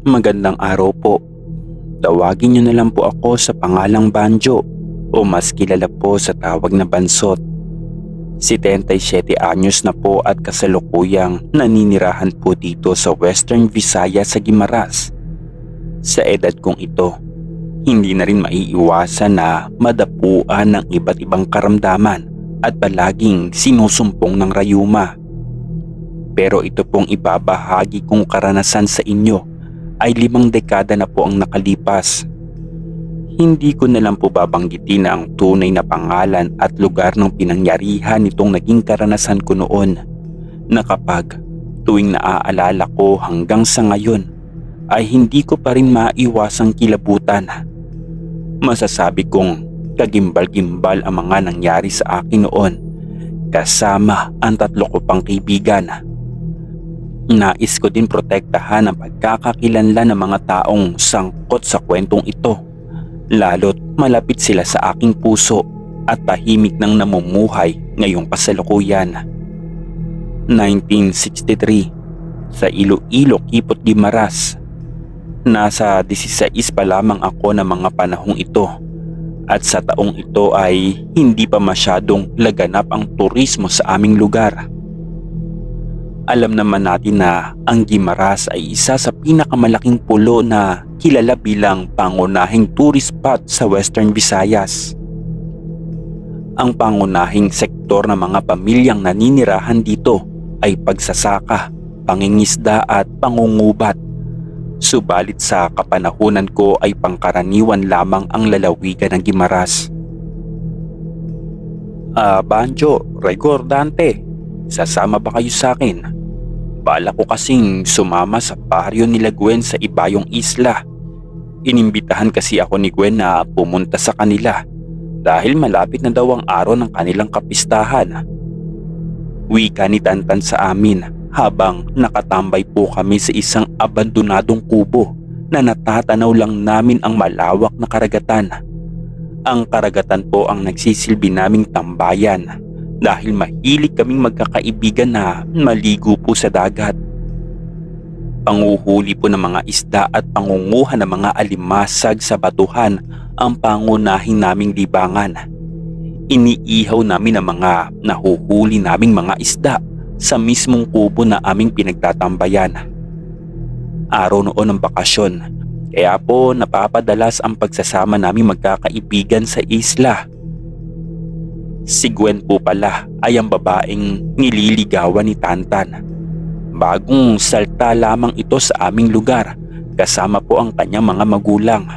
Magandang araw po. Tawagin niyo na lang po ako sa pangalang Banjo o mas kilala po sa tawag na Bansot. 77 anyos na po at kasalukuyang naninirahan po dito sa Western Visayas sa Guimaras. Sa edad kong ito, hindi na rin maiiwasan na madapuan ng iba't ibang karamdaman at palaging sinusumpong ng rayuma. Pero ito pong ibabahagi kong karanasan sa inyo ay 5 dekada na po ang nakalipas. Hindi ko na lang po babanggitin ang tunay na pangalan at lugar ng pinangyarihan nitong naging karanasan ko noon, na kapag tuwing naaalala ko hanggang sa ngayon ay hindi ko pa rin maiwasang kilabutan. Masasabi kong kagimbal-gimbal ang mga nangyari sa akin noon, kasama ang 3 ko pang kaibigan. Nais ko din protektahan ang pagkakakilanlan ng mga taong sangkot sa kwentong ito, lalo't malapit sila sa aking puso at tahimik nang namumuhay ngayong kasalukuyan. 1963, sa Iloilo, Quipot, Guimaras. Nasa 16 pa lamang ako ng mga panahong ito, at sa taong ito ay hindi pa masyadong laganap ang turismo sa aming lugar. Alam naman natin na ang Guimaras ay isa sa pinakamalaking pulo na kilala bilang pangunahing tourist spot sa Western Visayas. Ang pangunahing sektor ng mga pamilyang naninirahan dito ay pagsasaka, pangingisda at pangungubat. Subalit sa kapanahunan ko ay pangkaraniwan lamang ang lalawigan ng Guimaras. Banjo, Rigor, Dante, sasama ba kayo sa akin? Bala ko kasing sumama sa baryo nila Gwen sa Ibayong Isla. Inimbitahan kasi ako ni Gwen na pumunta sa kanila dahil malapit na daw ang araw ng kanilang kapistahan. Wika ni Tantan sa amin habang nakatambay po kami sa isang abandonadong kubo na natatanaw lang namin ang malawak na karagatan. Ang karagatan po ang nagsisilbi naming tambayan dahil mahilig kaming magkakaibigan na maligo po sa dagat. Panguhuli po ng mga isda at pangunguha ng mga alimasag sa batuhan ang pangunahing naming libangan. Iniihaw namin ang mga nahuhuli naming mga isda sa mismong kubo na aming pinagtatambayan. Araw noon ng bakasyon, kaya po napapadalas ang pagsasama naming magkakaibigan sa isla. Si Gwen po pala ay ang babaeng nililigawan ni Tantan. Bagong salta lamang ito sa aming lugar, kasama po ang kanyang mga magulang.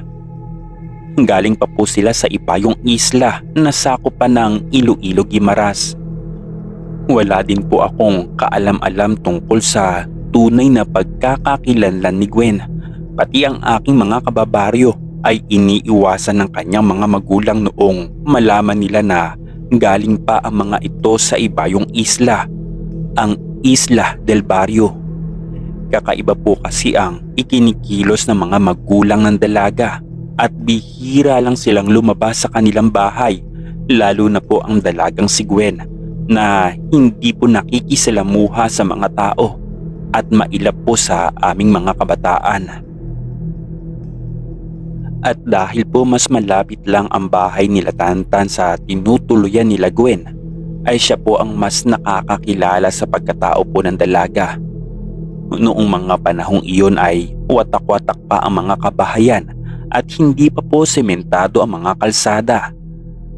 Galing pa po sila sa Ibayong Isla na sakop pa ng Iloilo, Guimaras. Wala din po akong kaalam-alam tungkol sa tunay na pagkakakilanlan ni Gwen. Pati ang aking mga kababaryo ay iniiwasan ng kanyang mga magulang noong malaman nila na galing pa ang mga ito sa Ibayong Isla, ang Isla del Barrio. Kakaiba po kasi ang ikinikilos ng mga magulang ng dalaga at bihira lang silang lumabas sa kanilang bahay, lalo na po ang dalagang si Gwen na hindi po nakikisalamuha sa mga tao at mailap po sa aming mga kabataan. At dahil po mas malapit lang ang bahay nila Tantan sa tinutuluyan nila Gwen, ay siya po ang mas nakakakilala sa pagkatao po ng dalaga. Noong mga panahong iyon ay watak-watak pa ang mga kabahayan at hindi pa po sementado ang mga kalsada.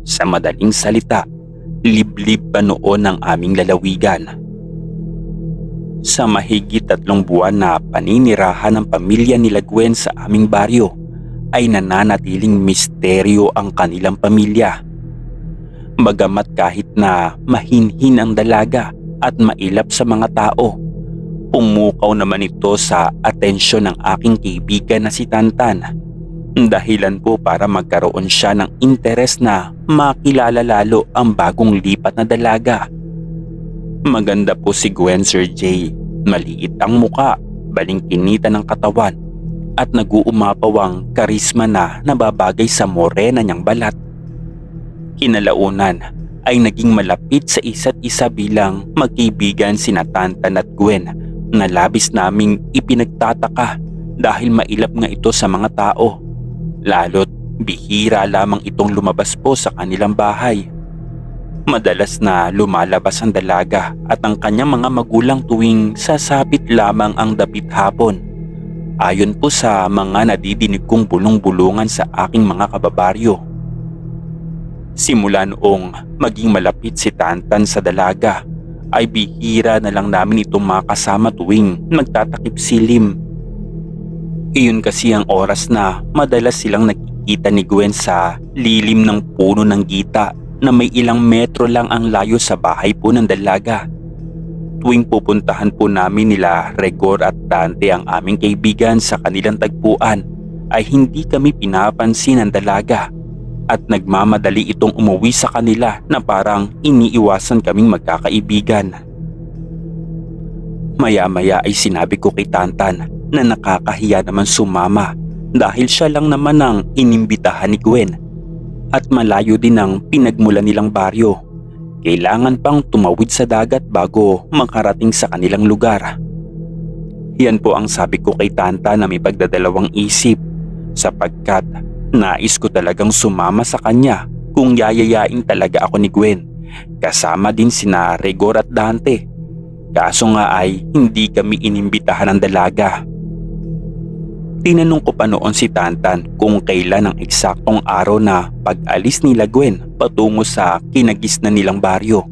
Sa madaling salita, liblib pa noon ang aming lalawigan. Sa mahigit 3 buwan na paninirahan ng pamilya nila Gwen sa aming baryo, ay nananatiling misteryo ang kanilang pamilya. Bagamat kahit na mahinhin ang dalaga at mailap sa mga tao, pumukaw naman ito sa atensyon ng aking kaibigan na si Tantan. Dahilan po para magkaroon siya ng interes na makilala lalo ang bagong lipat na dalaga. Maganda po si Gwen, Sir Jay. Maliit ang muka, balingkinita ng katawan at nag-uumapaw ang karisma na nababagay sa morena niyang balat. Kinalaunan ay naging malapit sa isa't isa bilang magkaibigan sina Tantan at Gwen na labis naming ipinagtataka dahil mailap nga ito sa mga tao. Lalo't bihira lamang itong lumabas po sa kanilang bahay. Madalas na lumalabas ang dalaga at ang kanyang mga magulang tuwing sasapit lamang ang dapit hapon. Ayon po sa mga nadidinig kong bulong-bulungan sa aking mga kababaryo. Simula noong maging malapit si Tantan sa dalaga, ay bihira na lang namin itong makasama tuwing nagtatakip silim. Iyon kasi ang oras na madalas silang nakikita ni Gwen sa lilim ng puno ng gita na may ilang metro lang ang layo sa bahay po ng dalaga. Tuwing pupuntahan po namin nila Regor at Dante ang aming kaibigan sa kanilang tagpuan, ay hindi kami pinapansin ng dalaga at nagmamadali itong umuwi sa kanila na parang iniiwasan kaming magkakaibigan. Maya-maya ay sinabi ko kay Tantan na nakakahiya naman sumama dahil siya lang naman ang inimbitahan ni Gwen at malayo din ang pinagmulan nilang baryo. Kailangan pang tumawid sa dagat bago makarating sa kanilang lugar. Yan po ang sabi ko kay Tantan na may pagdadalawang isip sapagkat nais ko talagang sumama sa kanya kung yayayain talaga ako ni Gwen, kasama din sina Regor at Dante. Kaso nga ay hindi kami inimbitahan ng dalaga. Tinanong ko pa noon si Tantan kung kailan ang eksaktong araw na pag-alis nila Gwen patungo sa kinagisnan nilang baryo.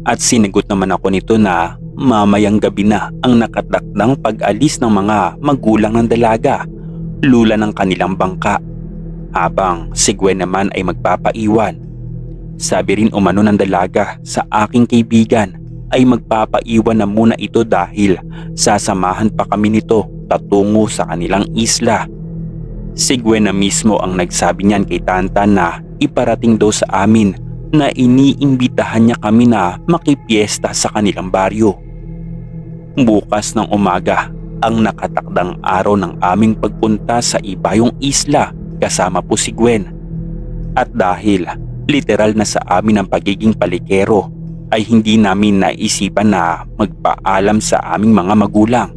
At sinagot naman ako nito na mamayang gabi na ang nakatakdang pag-alis ng mga magulang ng dalaga, lula ng kanilang bangka, habang si Gwen naman ay magpapaiwan. Sabi rin umano ng dalaga sa aking kaibigan ay magpapaiwan na muna ito dahil sasamahan pa kami nito patungo sa kanilang isla. Si Gwen na mismo ang nagsabi niyan kay Tantan na iparating daw sa amin na iniimbitahan niya kami na makipiesta sa kanilang baryo. Bukas ng umaga ang nakatakdang araw ng aming pagpunta sa ibayong isla kasama po si Gwen. At dahil literal na sa amin ang pagiging palikero, ay hindi namin naisipan na magpaalam sa aming mga magulang.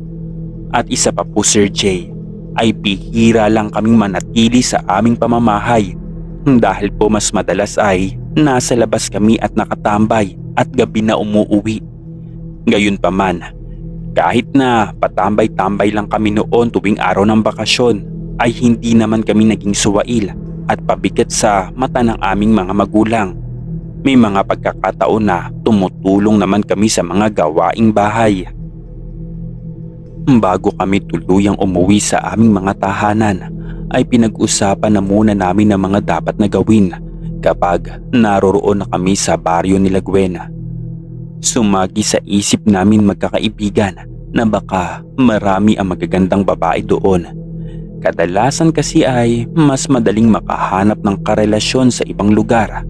At isa pa po Sir Jay, ay bihira lang kaming manatili sa aming pamamahay dahil po mas madalas ay nasa labas kami at nakatambay at gabi na umuuwi. Gayunpaman, kahit na patambay-tambay lang kami noon tuwing araw ng bakasyon, ay hindi naman kami naging suwail at pabigat sa mata ng aming mga magulang. May mga pagkakataon na tumutulong naman kami sa mga gawaing bahay. Bago kami tuluyang umuwi sa aming mga tahanan, ay pinag-usapan na muna namin ang mga dapat na gawin kapag naroroon na kami sa baryo nila Gwen. Sumagi sa isip namin magkakaibigan na baka marami ang magagandang babae doon. Kadalasan kasi ay mas madaling makahanap ng karelasyon sa ibang lugar.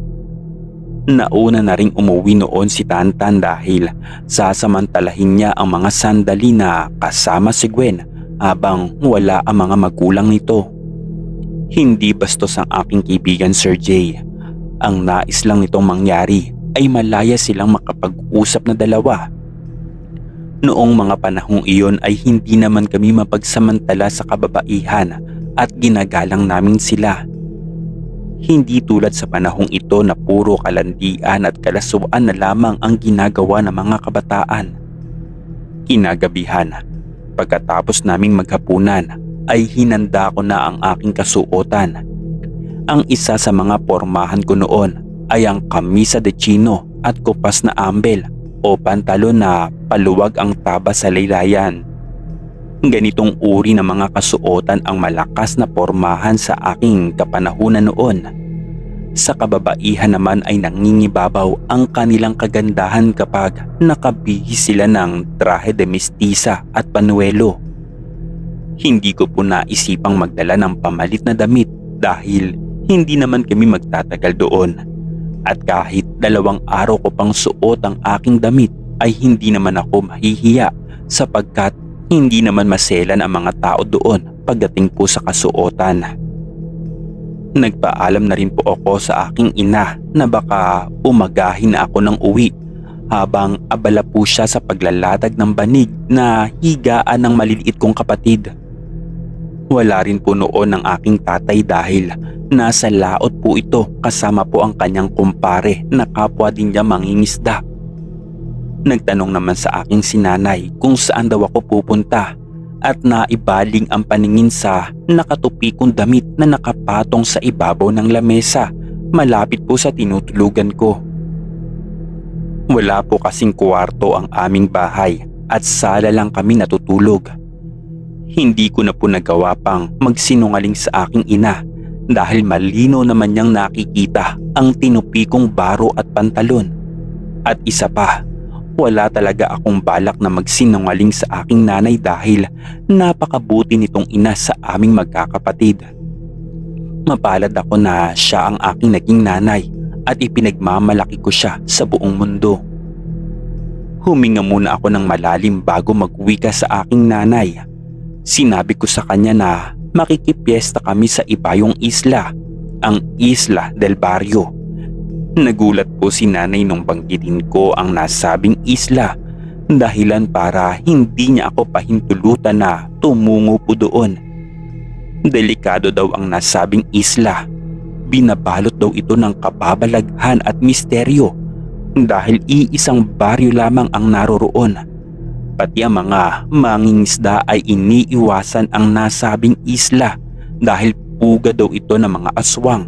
Nauna na ring umuwi noon si Tantan dahil sasamantalahin niya ang mga sandali na kasama si Gwen habang wala ang mga magulang nito. Hindi bastos ang aking kaibigan Sir Jay. Ang nais lang nitong mangyari ay malaya silang makapag-usap na dalawa. Noong mga panahong iyon ay hindi naman kami mapagsamantala sa kababaihan at ginagalang namin sila. Hindi tulad sa panahong ito na puro kalandian at kalasuan na lamang ang ginagawa ng mga kabataan. Kinagabihan, pagkatapos naming maghapunan, ay hinanda ko na ang aking kasuotan. Ang isa sa mga pormahan ko noon ay ang kamisa de chino at kupas na ambel o pantalon na paluwag ang taba sa laylayan. Ganitong uri ng mga kasuotan ang malakas na pormahan sa aking kapanahunan noon. Sa kababaihan naman ay nangingibabaw ang kanilang kagandahan kapag nakabihis sila ng traje de mestiza at panuelo. Hindi ko po naisipang magdala ng pamalit na damit dahil hindi naman kami magtatagal doon. At kahit 2 araw ko pang suot ang aking damit ay hindi naman ako mahihiya sapagkat hindi naman maselan ang mga tao doon pagdating po sa kasuotan. Nagpaalam na rin po ako sa aking ina na baka umagahin na ako ng uwi habang abala po siya sa paglalatag ng banig na higaan ng maliliit kong kapatid. Wala rin po noon ang aking tatay dahil nasa laot po ito kasama po ang kanyang kumpare na kapwa din niya mangingisda. Nagtanong naman sa aking sinanay kung saan daw ako pupunta at naibaling ang paningin sa nakatupi kong damit na nakapatong sa ibabaw ng lamesa malapit po sa tinutulugan ko. Wala po kasing kwarto ang aming bahay at sala lang kami natutulog. Hindi ko na po nagawa pang magsinungaling sa aking ina dahil malinaw naman niyang nakikita ang tinupi kong baro at pantalon. At isa pa, wala talaga akong balak na magsinungaling sa aking nanay dahil napakabuti nitong ina sa aming magkakapatid. Mapalad ako na siya ang aking naging nanay at ipinagmamalaki ko siya sa buong mundo. Huminga muna ako ng malalim bago magwika sa aking nanay. Sinabi ko sa kanya na makikipiesta kami sa ibayong isla, ang Isla del Barrio. Nagulat po si nanay nung banggitin ko ang nasabing isla, dahilan para hindi niya ako pahintulutan na tumungo po doon. Delikado daw ang nasabing isla. Binabalot daw ito ng kababalaghan at misteryo dahil iisang baryo lamang ang naroroon. Pati ang mga mangingisda ay iniiwasan ang nasabing isla dahil puga daw ito ng mga aswang.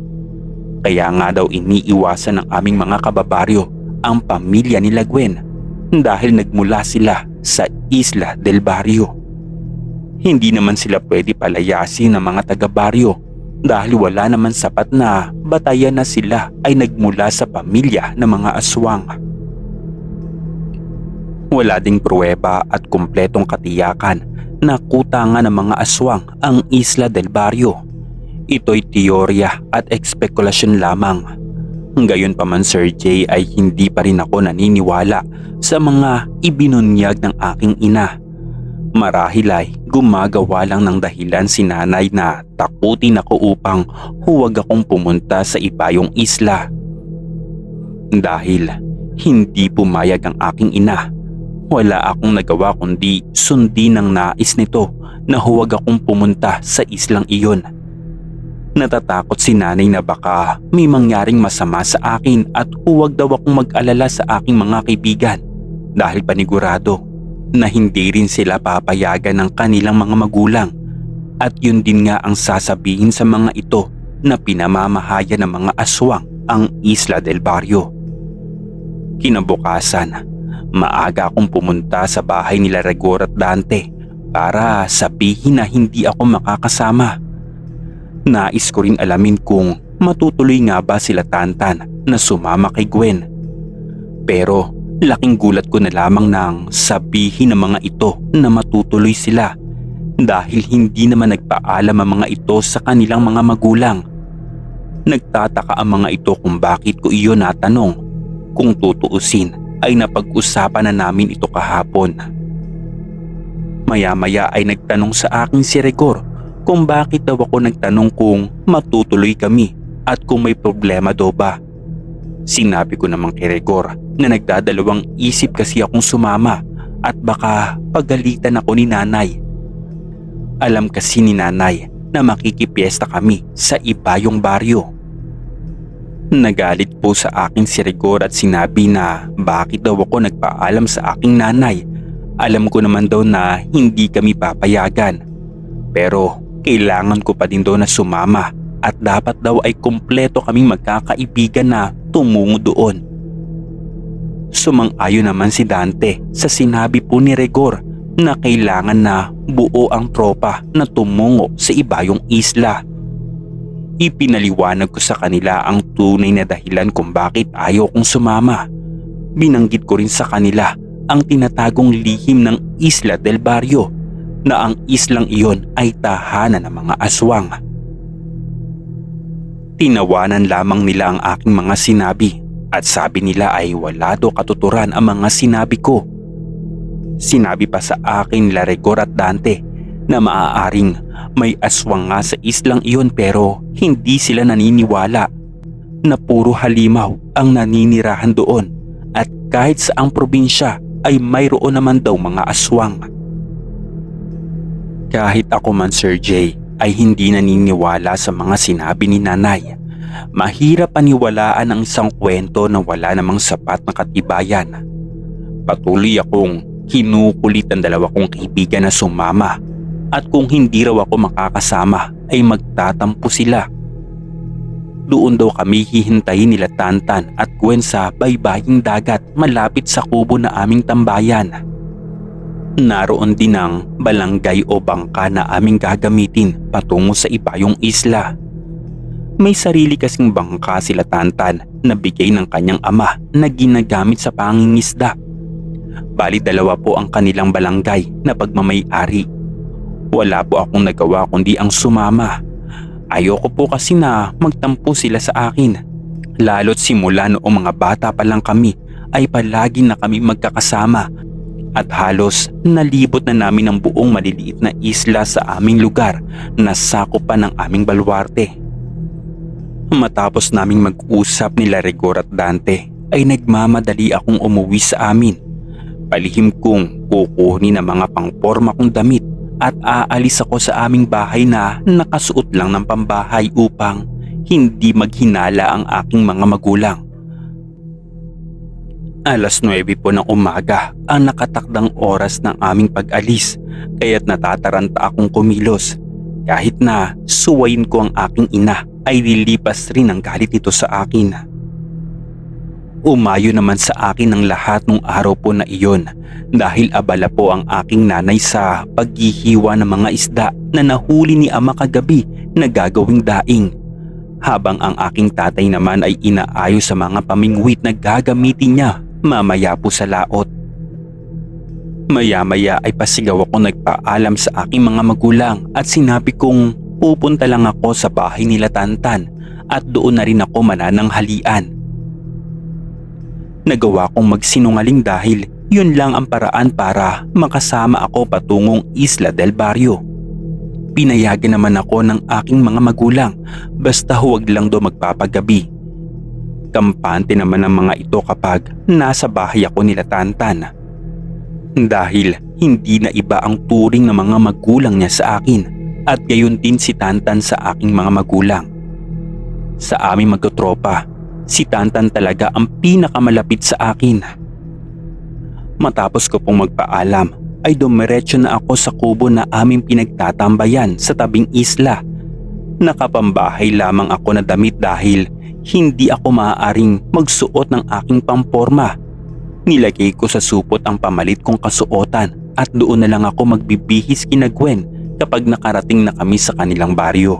Kaya nga daw iniiwasan ng aming mga kababaryo ang pamilya nila Gwen dahil nagmula sila sa Isla del Barrio. Hindi naman sila pwede palayasin ng mga taga-baryo dahil wala naman sapat na batayan na sila ay nagmula sa pamilya ng mga aswang. Wala ding pruweba at kumpletong katiyakan na kutangan ng mga aswang ang Isla del Barrio. Ito'y teorya at ekspekulasyon lamang. Gayunpaman Sir Jay ay hindi pa rin ako naniniwala sa mga ibinunyag ng aking ina. Marahil ay gumagawa lang ng dahilan si nanay na takutin ako upang huwag akong pumunta sa ibayong isla. Dahil hindi pumayag ang aking ina, wala akong nagawa kundi sundin ang nais nito na huwag akong pumunta sa islang iyon. Natatakot si nanay na baka may mangyaring masama sa akin at huwag daw akong mag-alala sa aking mga kaibigan dahil panigurado na hindi rin sila papayagan ng kanilang mga magulang at yun din nga ang sasabihin sa mga ito na pinamamahayan ng mga aswang ang Isla del Barrio. Kinabukasan, maaga akong pumunta sa bahay nila Rigor at Dante para sabihin na hindi ako makakasama. Nais ko rin alamin kung matutuloy nga ba sila Tantan na sumama kay Gwen. Pero laking gulat ko na lamang nang sabihin ng mga ito na matutuloy sila dahil hindi naman nagpaalam ang mga ito sa kanilang mga magulang. Nagtataka ang mga ito kung bakit ko iyon natanong. Kung tutuusin ay napag-usapan na namin ito kahapon. Maya-maya ay nagtanong sa akin si Rigor kung bakit daw ako nagtanong kung matutuloy kami at kung may problema daw ba. Sinabi ko namang kay Rigor na nagdadalawang isip kasi akong sumama at baka pagalitan ako ni nanay. Alam kasi ni nanay na makikipiesta kami sa ibayong baryo. Nagalit po sa akin si Rigor at sinabi na bakit daw ako nagpaalam sa aking nanay. Alam ko naman daw na hindi kami papayagan. Pero kailangan ko pa din daw na sumama at dapat daw ay kumpleto kaming magkakaibigan na tumungo doon. Sumang-ayon naman si Dante sa sinabi po ni Rigor na kailangan na buo ang tropa na tumungo sa ibayong isla. Ipinaliwanag ko sa kanila ang tunay na dahilan kung bakit ayaw kong sumama. Binanggit ko rin sa kanila ang tinatagong lihim ng Isla del Barrio na ang islang iyon ay tahanan ng mga aswang. Tinawanan lamang nila ang aking mga sinabi at sabi nila ay wala daw katuturan ang mga sinabi ko. Sinabi pa sa akin nila Rigor at Dante na maaaring may aswang nga sa islang iyon pero hindi sila naniniwala na puro halimaw ang naninirahan doon at kahit saang probinsya ay mayroon naman daw mga aswang. Kahit ako man Sir Jay ay hindi naniniwala sa mga sinabi ni nanay. Mahirap paniwalaan ang isang kwento na wala namang sapat na katibayan. Patuloy akong kinukulit ang dalawa kong kaibigan na sumama at kung hindi raw ako makakasama ay magtatampo sila. Doon daw kami hihintayin nila Tantan at Gwen sa baybaying dagat malapit sa kubo na aming tambayan. Naroon din ang balanggay o bangka na aming gagamitin patungo sa ibayong isla. May sarili kasing bangka sila Tantan na bigay ng kanyang ama na ginagamit sa pangingisda. Bali 2 po ang kanilang balanggay na pagmamay-ari. Wala po akong nagawa kundi ang sumama. Ayoko po kasi na magtampo sila sa akin. Lalo't simula noong mga bata pa lang kami ay palagi na kami magkakasama at halos nalibot na namin ang buong maliliit na isla sa aming lugar na sakupan ng aming baluarte. Matapos naming mag-usap nila Rigor at Dante ay nagmamadali akong umuwi sa amin. Palihim kong kukunin ang mga pangporma kong damit at aalis ako sa aming bahay na nakasuot lang ng pambahay upang hindi maghinala ang aking mga magulang. 9:00 po ng umaga ang nakatakdang oras ng aming pag-alis kaya't natataranta akong kumilos. Kahit na suwayin ko ang aking ina ay lilipas rin ang galit nito sa akin. Umayo naman sa akin ang lahat nung araw po na iyon dahil abala po ang aking nanay sa paghihiwa ng mga isda na nahuli ni ama kagabi na gagawing daing. Habang ang aking tatay naman ay inaayos sa mga pamingwit na gagamitin niya mamaya po sa laot. Maya-maya ay pasigaw ako nagpaalam sa aking mga magulang at sinabi kong pupunta lang ako sa bahay nila Tantan at doon na rin ako manananghalian. Nagawa kong magsinungaling dahil yun lang ang paraan para makasama ako patungong Isla del Barrio. Pinayagan naman ako ng aking mga magulang basta huwag lang daw magpapagabi. Kampante naman ang mga ito kapag nasa bahay ako nila Tantan. Dahil hindi na iba ang turing ng mga magulang niya sa akin at gayon din si Tantan sa aking mga magulang. Sa aming magtotropa, si Tantan talaga ang pinakamalapit sa akin. Matapos ko pong magpaalam ay dumiretso na ako sa kubo na aming pinagtatambayan sa tabing isla. Nakapambahay lamang ako na damit dahil hindi ako maaaring magsuot ng aking pamporma. Nilagay ko sa supot ang pamalit kong kasuotan at doon na lang ako magbibihis kina Gwen kapag nakarating na kami sa kanilang baryo.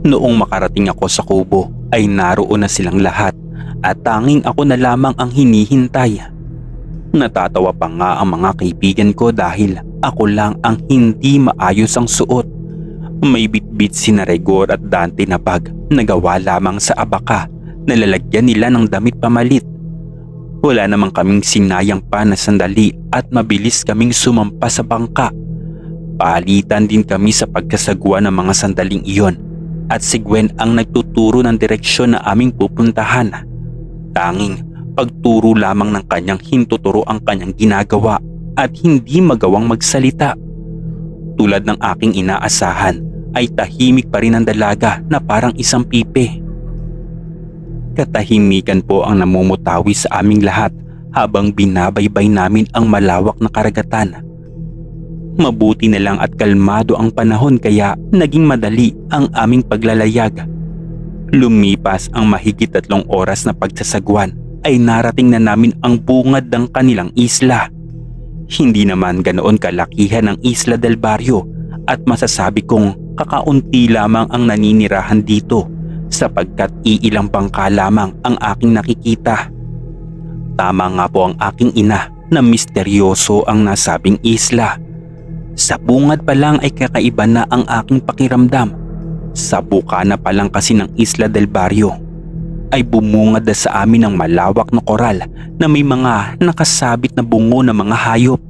Noong makarating ako sa kubo ay naroon na silang lahat at tanging ako na lamang ang hinihintay. Natatawa pa nga ang mga kaibigan ko dahil ako lang ang hindi maayos ang suot. May bitbit sina Rigor at Dante na bag na gawa lamang sa abaka na lalagyan nila ng damit pamalit. Wala namang kaming sinayang pa na sandali at mabilis kaming sumampa sa bangka. Palitan din kami sa pagkasagwa ng mga sandaling iyon at si Gwen ang nagtuturo ng direksyon na aming pupuntahan. Tanging pagturo lamang ng kanyang hintuturo ang kanyang ginagawa at hindi magawang magsalita. Tulad ng aking inaasahan ay tahimik pa rin ang dalaga na parang isang pipe. Katahimikan po ang namumutawi sa aming lahat habang binabaybay namin ang malawak na karagatan. Mabuti na lang at kalmado ang panahon kaya naging madali ang aming paglalayag. Lumipas ang mahigit 3 oras na pagsasagwan ay narating na namin ang bungad ng kanilang isla. Hindi naman ganoon kalakihan ang Isla del Barrio at masasabi kong kakaunti lamang ang naninirahan dito sapagkat iilang bangka lamang ang aking nakikita. Tama nga po ang aking ina na misteryoso ang nasabing isla. Sa bungad pa lang ay kakaiba na ang aking pakiramdam. Sa bukana pa lang kasi ng Isla del Barrio ay bumungad na sa amin ang malawak na koral na may mga nakasabit na bungo ng mga hayop.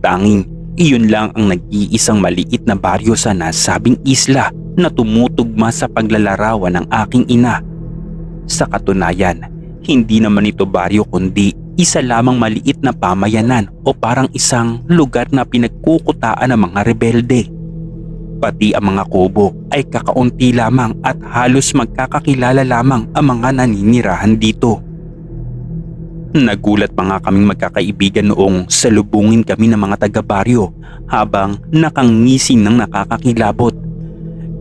Tanging iyon lang ang nag-iisang maliit na baryo sa nasabing isla na tumutugma sa paglalarawan ng aking ina. Sa katunayan, hindi naman ito baryo kundi isa lamang maliit na pamayanan o parang isang lugar na pinagkukutaan ng mga rebelde. Pati ang mga kubo ay kakaunti lamang at halos magkakakilala lamang ang mga naninirahan dito. Nagulat pa nga kaming magkakaibigan noong salubungin kami ng mga taga-baryo habang nakangising ng nakakakilabot.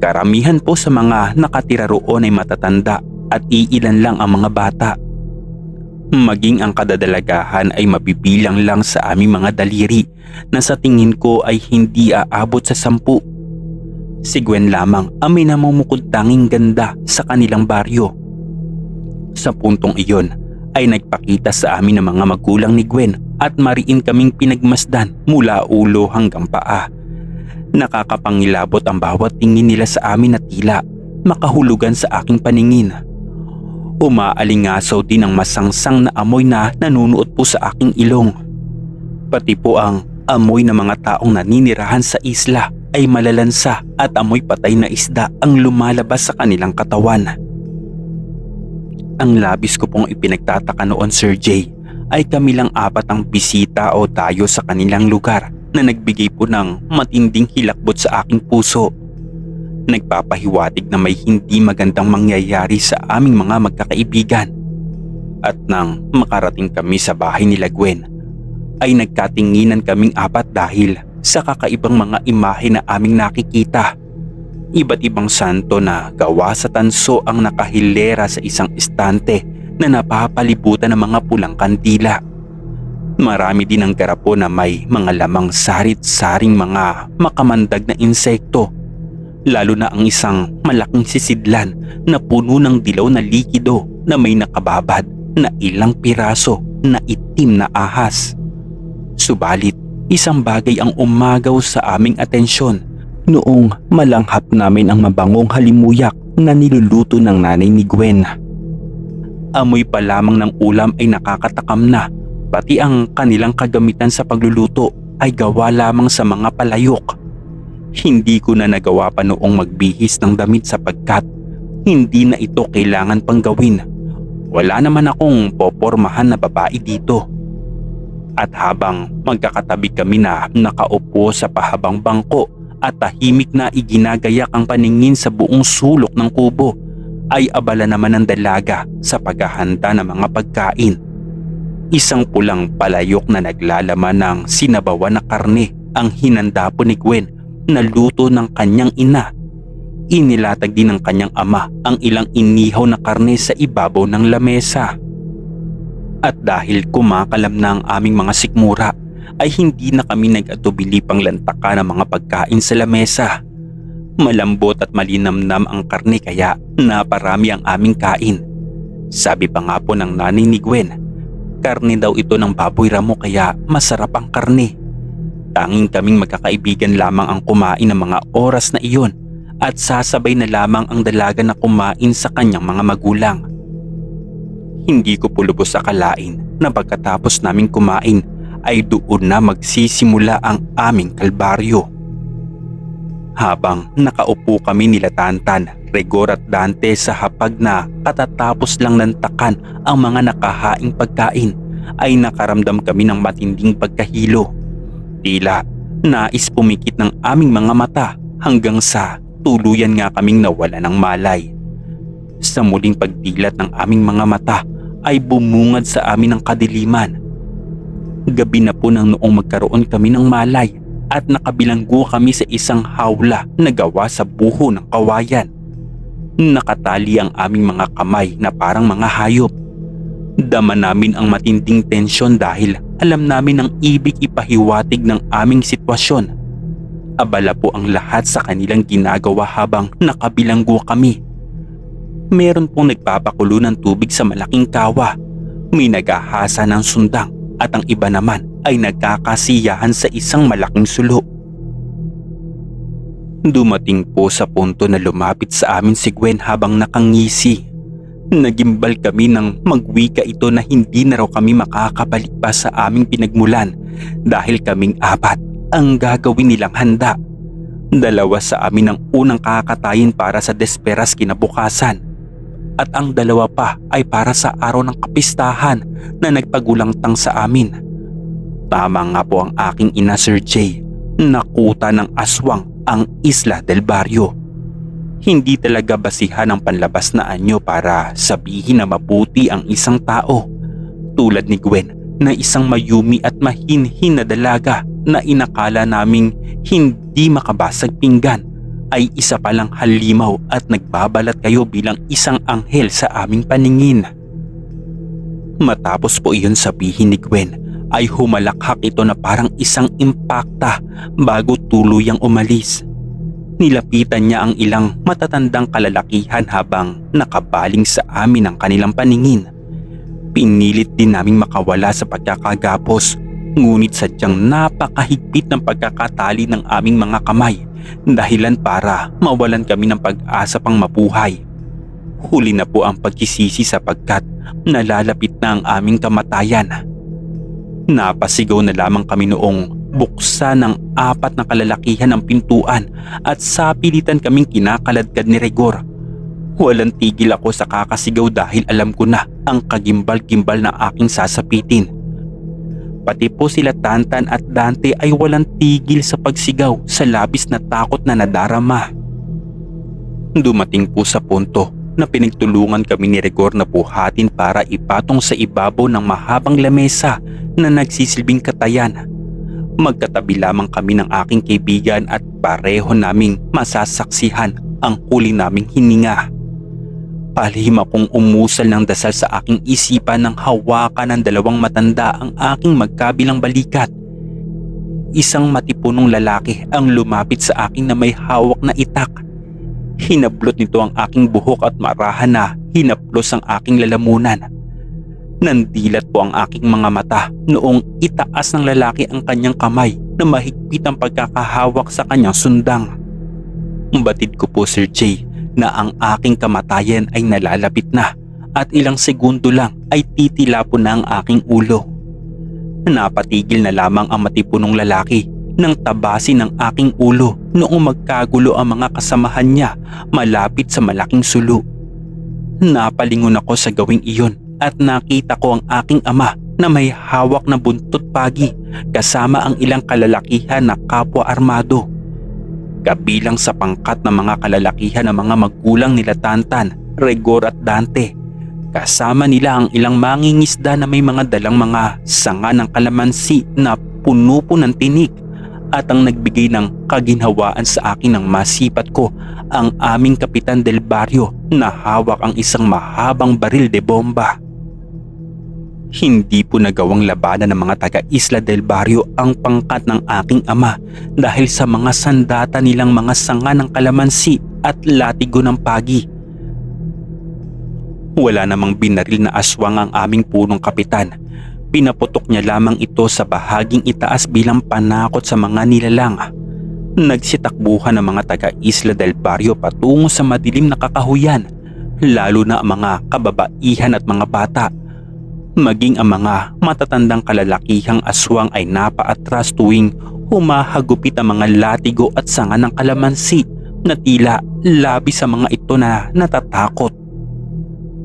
Karamihan po sa mga nakatira roon ay matatanda at iilan lang ang mga bata. Maging ang kadadalagahan ay mabibilang lang sa aming mga daliri na sa tingin ko ay hindi aabot sa 10. Si Gwen lamang ang may namumukod tanging ganda sa kanilang baryo. Sa puntong iyon ay nagpakita sa amin ng mga magulang ni Gwen at mariin kaming pinagmasdan mula ulo hanggang paa. Nakakapangilabot ang bawat tingin nila sa amin na tila makahulugan sa aking paningin. Umaalingasaw din ang masangsang na amoy na nanunuot po sa aking ilong. Pati po ang amoy ng mga taong naninirahan sa isla ay malalansa at amoy patay na isda ang lumalabas sa kanilang katawan. Ang labis ko pong ipinagtataka noon, Sir Jay, ay kami lang 4 ang bisita o tayo sa kanilang lugar na nagbigay po ng matinding hilakbot sa aking puso. Nagpapahiwatig na may hindi magandang mangyayari sa aming mga magkakaibigan. At nang makarating kami sa bahay nila Gwen, ay nagkatinginan kaming 4 dahil sa kakaibang mga imahe na aming nakikita. Iba't ibang santo na gawa sa tanso ang nakahilera sa isang estante na napapalibutan ng mga pulang kandila. Marami din ang garapo na may mga lamang sarit-saring mga makamandag na insekto, lalo na ang isang malaking sisidlan na puno ng dilaw na likido na may nakababad na ilang piraso na itim na ahas. Subalit, isang bagay ang umagaw sa aming atensyon noong malanghap namin ang mabangong halimuyak na niluluto ng nanay ni Gwen. Amoy pa lamang ng ulam ay nakakatakam na, pati ang kanilang kagamitan sa pagluluto ay gawa lamang sa mga palayok. Hindi ko na nagawa pa noong magbihis ng damit sapagkat hindi na ito kailangan pang gawin. Wala naman akong popormahan na babae dito. At habang magkakatabi kami na nakaupo sa pahabang bangko at tahimik na iginagayak ang paningin sa buong sulok ng kubo, ay abala naman ang dalaga sa paghahanda ng mga pagkain. Isang pulang palayok na naglalaman ng sinabawan na karne ang hinanda po ni Gwen na luto ng kanyang ina. Inilatag din ng kanyang ama ang ilang inihaw na karne sa ibabaw ng lamesa. At dahil kumakalam na ang aming mga sikmura, ay hindi na kami nag-atubili pang lantaka ng mga pagkain sa lamesa. Malambot at malinamnam ang karne kaya naparami ang aming kain. Sabi pa nga po ng nanay ni Gwen, karne daw ito ng baboy ramo kaya masarap ang karne. Tanging kaming magkakaibigan lamang ang kumain ng mga oras na iyon at sasabay na lamang ang dalaga na kumain sa kanyang mga magulang. Hindi ko po lubos akalain na pagkatapos naming kumain ay doon na magsisimula ang aming kalbaryo. Habang nakaupo kami nila Tantan, Rigor at Dante sa hapag na katatapos lang lantakan ang mga nakahaing pagkain, ay nakaramdam kami ng matinding pagkahilo. Tila nais pumikit ng aming mga mata hanggang sa tuluyan nga kaming nawala ng malay. Sa muling pagdilat ng aming mga mata ay bumungad sa amin ang kadiliman. Gabi na po nang noong magkaroon kami ng malay at nakabilanggo kami sa isang hawla na gawa sa buho ng kawayan. Nakatali ang aming mga kamay na parang mga hayop. Dama namin ang matinding tensyon dahil alam namin ang ibig ipahiwatig ng aming sitwasyon. Abala po ang lahat sa kanilang ginagawa habang nakabilanggo kami. Meron pong nagpapakulo ng tubig sa malaking kawa. May naghahasa ng sundang at ang iba naman ay nagkakasiyahan sa isang malaking sulo. Dumating po sa punto na lumapit sa amin si Gwen habang nakangisi. Nagimbal kami nang magwika ito na hindi na raw kami makakabalik pa sa aming pinagmulan dahil kaming 4 ang gagawin nilang handa. 2 sa amin ang unang kakatayin para sa desperas kinabukasan. At ang 2 pa ay para sa araw ng kapistahan na nagpagulangtang sa amin. Tama nga po ang aking ina, Sir Jay. Nakuta ng aswang ang Isla del Barrio. Hindi talaga basihan ang panlabas na anyo para sabihin na mabuti ang isang tao. Tulad ni Gwen na isang mayumi at mahinhin na dalaga na inakala naming hindi makabasag pinggan ay isa palang halimaw at nagbabalat kayo bilang isang anghel sa aming paningin. Matapos po iyon sabihin ni Gwen ay humalakhak ito na parang isang impakta bago tuluyang umalis. Nilapitan niya ang ilang matatandang kalalakihan habang nakabaling sa amin ang kanilang paningin. Pinilit din naming makawala sa pagkakagapos, ngunit sadyang napakahigpit ng pagkakatali ng aming mga kamay, dahilan para mawalan kami ng pag-asa pang mabuhay. Huli na po ang pagkisisi sapagkat nalalapit na ang aming kamatayan. Napasigaw na lamang kami noong buksan ng 4 na kalalakihan ang pintuan at sapilitan kaming kinakaladkad ni Rigor. Walang tigil ako sa kakasigaw dahil alam ko na ang kagimbal-gimbal na aking sasapitin. Pati po sila Tantan at Dante ay walang tigil sa pagsigaw sa labis na takot na nadarama. Dumating po sa punto na pinagtulungan kami ni Rigor na buhatin para ipatong sa ibabaw ng mahabang lamesa na nagsisilbing katayan. Magkatabi lamang kami ng aking kaibigan at pareho naming masasaksihan ang huli naming hininga. Palihim akong umusal ng dasal sa aking isipan nang hawakan ng 2 matanda ang aking magkabilang balikat. Isang matipunong lalaki ang lumapit sa akin na may hawak na itak. Hinablot nito ang aking buhok at marahan na hinaplos ang aking lalamunan. Nandilat po ang aking mga mata noong itaas ng lalaki ang kanyang kamay na mahigpit ang pagkakahawak sa kanyang sundang. Batid ko po, Sir Jay, na ang aking kamatayan ay nalalapit na at ilang segundo lang ay titila po na ang aking ulo. Napatigil na lamang ang matipunong lalaki nang tabasin ng aking ulo noong magkagulo ang mga kasamahan niya malapit sa malaking sulo. Napalingon ako sa gawing iyon at nakita ko ang aking ama na may hawak na buntot pagi kasama ang ilang kalalakihan na kapwa armado. Kabilang sa pangkat ng mga kalalakihan ng mga magulang nila Tantan, Rigor at Dante. Kasama nila ang ilang mangingisda na may mga dalang mga sanga ng kalamansi na puno po ng tinik at ang nagbigay ng kaginhawaan sa akin ng masipat ko ang aming Kapitan del Barrio na hawak ang isang mahabang baril de bomba. Hindi po nagawang labanan ng mga taga-Isla del Barrio ang pangkat ng aking ama dahil sa mga sandata nilang mga sanga ng kalamansi at latigo ng pagi. Wala namang binaril na aswang ang aming punong kapitan. Pinaputok niya lamang ito sa bahaging itaas bilang panakot sa mga nilalang. Nagsitakbuhan ng mga taga-Isla del Barrio patungo sa madilim na kakahuyan, lalo na ang mga kababaihan at mga bata. Maging ang mga matatandang kalalakihang aswang ay napaatras tuwing humahagupit ang mga latigo at sanga ng kalamansi na tila labis sa mga ito na natatakot.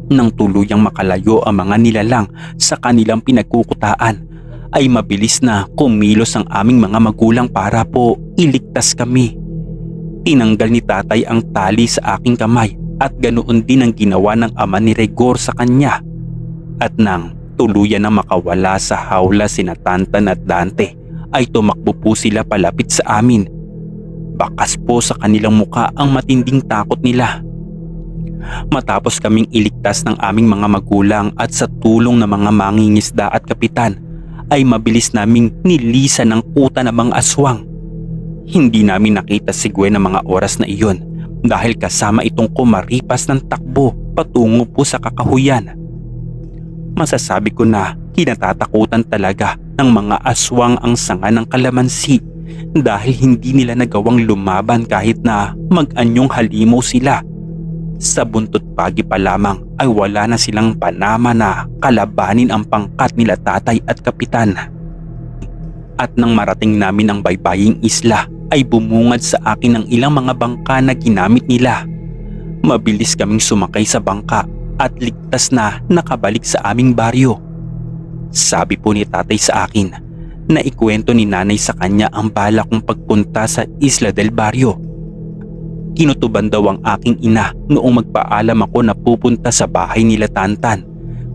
Nang tuluyang makalayo ang mga nilalang sa kanilang pinagkukutaan, ay mabilis na kumilos ang aming mga magulang para po iligtas kami. Tinanggal ni tatay ang tali sa aking kamay at ganoon din ang ginawa ng ama ni Rigor sa kanya. At nang tuluyan na makawala sa hawla sina Tantan at Dante, ay tumakbo po sila palapit sa amin. Bakas po sa kanilang muka ang matinding takot nila. Matapos kaming iligtas ng aming mga magulang at sa tulong ng mga mangingisda at kapitan, ay mabilis naming nilisan ng kuta ng mga aswang. Hindi namin nakita si Gwen ng mga oras na iyon dahil kasama itong kumaripas ng takbo patungo po sa kakahuyan. Masasabi ko na kinatatakutan talaga ng mga aswang ang sanga ng kalamansi dahil hindi nila nagawang lumaban kahit na mag-anyong halimaw sila. Sa buntot pagi pa lamang ay wala na silang panama na kalabanin ang pangkat nila tatay at kapitan. At nang marating namin ang baybaying isla ay bumungad sa akin ang ilang mga bangka na ginamit nila. Mabilis kaming sumakay sa bangka at ligtas na nakabalik sa aming baryo. Sabi po ni tatay sa akin Naikwento ni nanay sa kanya ang balak kong pagpunta sa Isla del Barrio. Kinutuban daw ang aking ina noong magpaalam ako na pupunta sa bahay nila Tantan.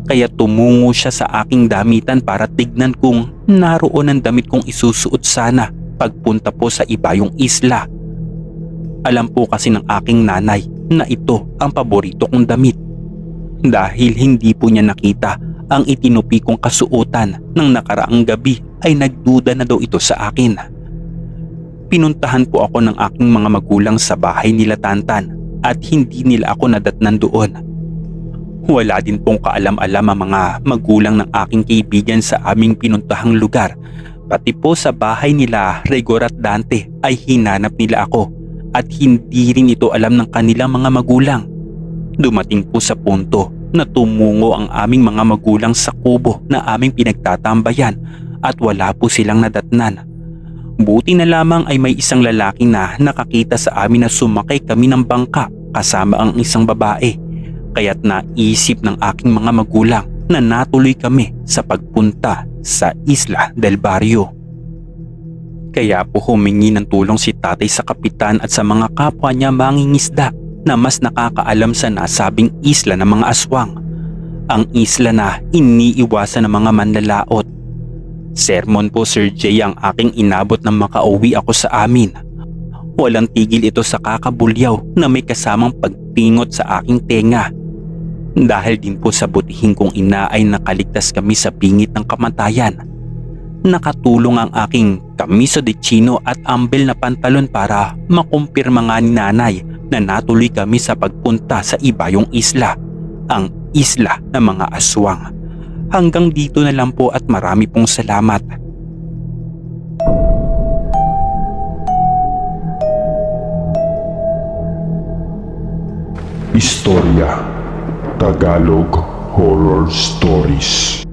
Kaya tumungo siya sa aking damitan para tignan kung naroon ang damit kong isusuot sana pagpunta po sa ibayong isla. Alam po kasi ng aking nanay na ito ang paborito kong damit. Dahil hindi po niya nakita ang itinupi kong kasuotan ng nakaraang gabi ay nagduda na daw ito sa akin. Pinuntahan po ako ng aking mga magulang sa bahay nila Tantan at hindi nila ako nadatnan doon. Wala din pong kaalam-alam ang mga magulang ng aking kaibigan sa aming pinuntahang lugar. Pati po sa bahay nila Rigor at Dante ay hinanap nila ako at hindi rin ito alam ng kanilang mga magulang. Dumating po sa punto na tumungo ang aming mga magulang sa kubo na aming pinagtatambayan at wala po silang nadatnan. Buti na lamang ay may isang lalaki na nakakita sa amin na sumakay kami ng bangka kasama ang isang babae. Kaya't naisip ng aking mga magulang na natuloy kami sa pagpunta sa Isla del Barrio. Kaya po humingi ng tulong si tatay sa kapitan at sa mga kapwa niya mangingisda na mas nakakaalam sa nasabing isla ng mga aswang. Ang isla na iniiwasan ng mga manlalaot. Sermon po Sir Jay ang aking inabot nang makauwi ako sa amin. Walang tigil ito sa kakabulyaw na may kasamang pagtingot sa aking tenga. Dahil din po sa butihing kong ina ay nakaligtas kami sa bingit ng kamatayan. Nakatulong ang aking kamiso de chino at ambel na pantalon para makumpirma nga ni nanay na natuloy kami sa pagpunta sa ibayong isla, ang Isla ng mga Aswang. Hanggang dito na lang po at marami pong salamat. Istorya Tagalog Horror Stories.